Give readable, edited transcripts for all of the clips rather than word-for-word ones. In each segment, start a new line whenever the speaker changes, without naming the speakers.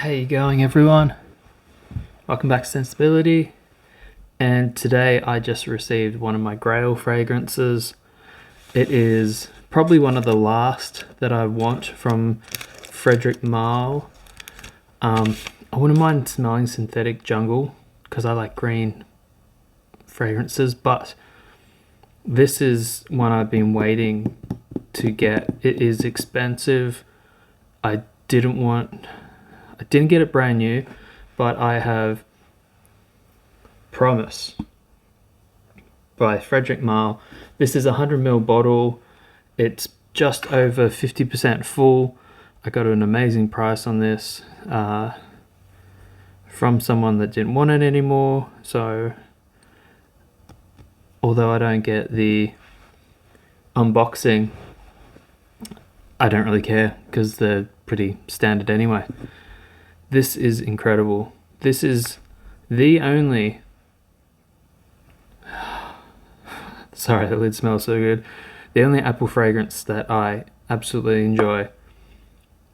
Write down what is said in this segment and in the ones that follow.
How you going, everyone? Welcome back to Sensibility. And today I just received one of my Grail fragrances. It is probably one of the last that I want from Frederic Malle. I wouldn't mind smelling Synthetic Jungle because I like green fragrances, but this is one I've been waiting to get. It is expensive. I didn't get it brand new, but I have Promise by Frederic Malle. This is a 100ml bottle. It's just over 50% full. I got an amazing price on this from someone that didn't want it anymore. So although I don't get the unboxing, I don't really care because they're pretty standard anyway. This is incredible. This is the only... Sorry, the lid smells so good. The only apple fragrance that I absolutely enjoy.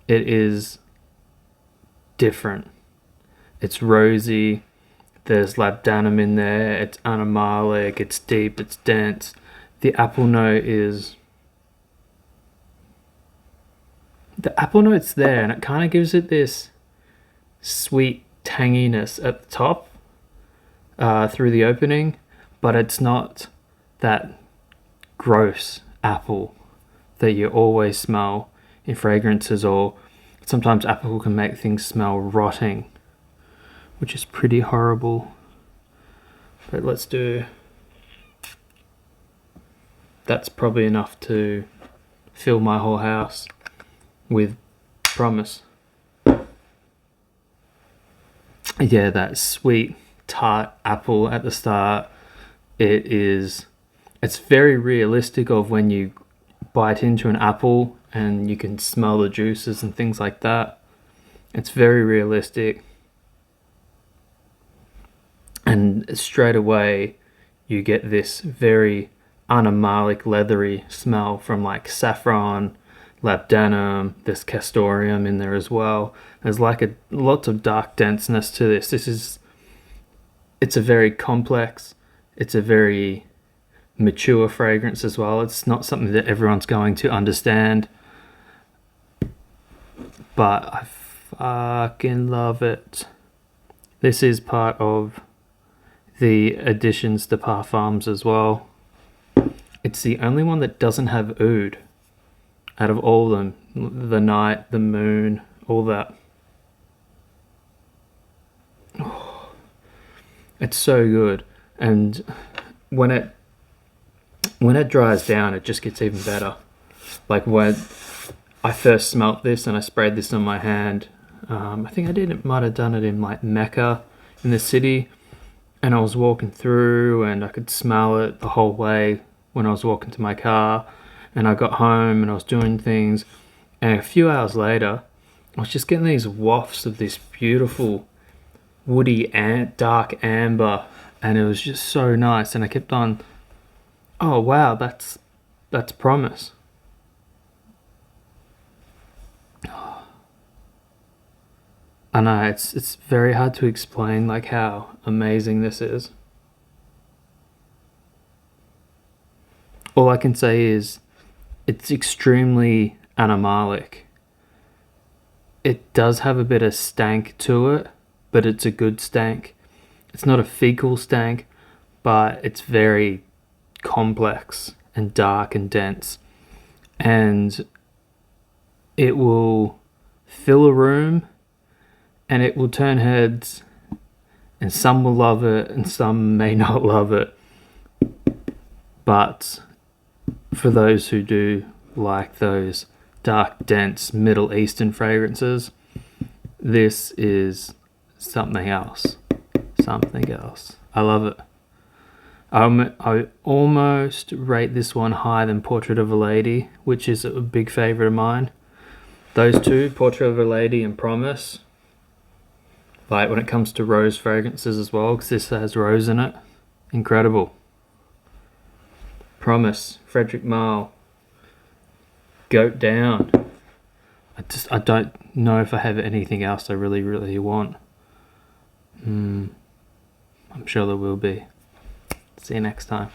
It is different. It's rosy. There's labdanum in there. It's animalic. It's deep. It's dense. The apple note is... The apple note's there, and it kind of gives it this sweet tanginess at the top through the opening, but it's not that gross apple that you always smell in fragrances, or sometimes apple can make things smell rotting, which is pretty horrible. But let's do... That's probably enough to fill my whole house with Promise. Yeah, that sweet tart apple at the start. It's very realistic of when you bite into an apple and you can smell the juices and things like that. It's very realistic. And straight away you get this very animalic, leathery smell from like saffron, labdanum. There's castoreum in there as well. There's like lots of dark denseness to this. It's a very complex, it's a very mature fragrance as well. It's not something that everyone's going to understand, but I fucking love it. This is part of the additions to parfums as well. It's the only one that doesn't have oud out of all of them. The night, the moon, all that. Oh, it's so good. And when it dries down, it just gets even better. Like when I first smelt this and I sprayed this on my hand, I think might have done it in like Mecca in the city, and I was walking through and I could smell it the whole way when I was walking to my car. And I got home and I was doing things, and a few hours later I was just getting these wafts of this beautiful woody dark amber, and it was just so nice. And I kept on, oh wow, that's Promise. I know it's very hard to explain like how amazing this is. All I can say is it's extremely animalic. It does have a bit of stank to it, but it's a good stank. It's not a fecal stank, but it's very complex and dark and dense. And it will fill a room and it will turn heads, and some will love it and some may not love it. But for those who do like those dark, dense Middle Eastern fragrances, this is something else. Something else. I love it. I almost rate this one higher than Portrait of a Lady, which is a big favourite of mine. Those two, Portrait of a Lady and Promise, like when it comes to rose fragrances as well, because this has rose in it, incredible. Promise, Frederic Malle, goat down. I don't know if I have anything else I really, really want. I'm sure there will be. See you next time.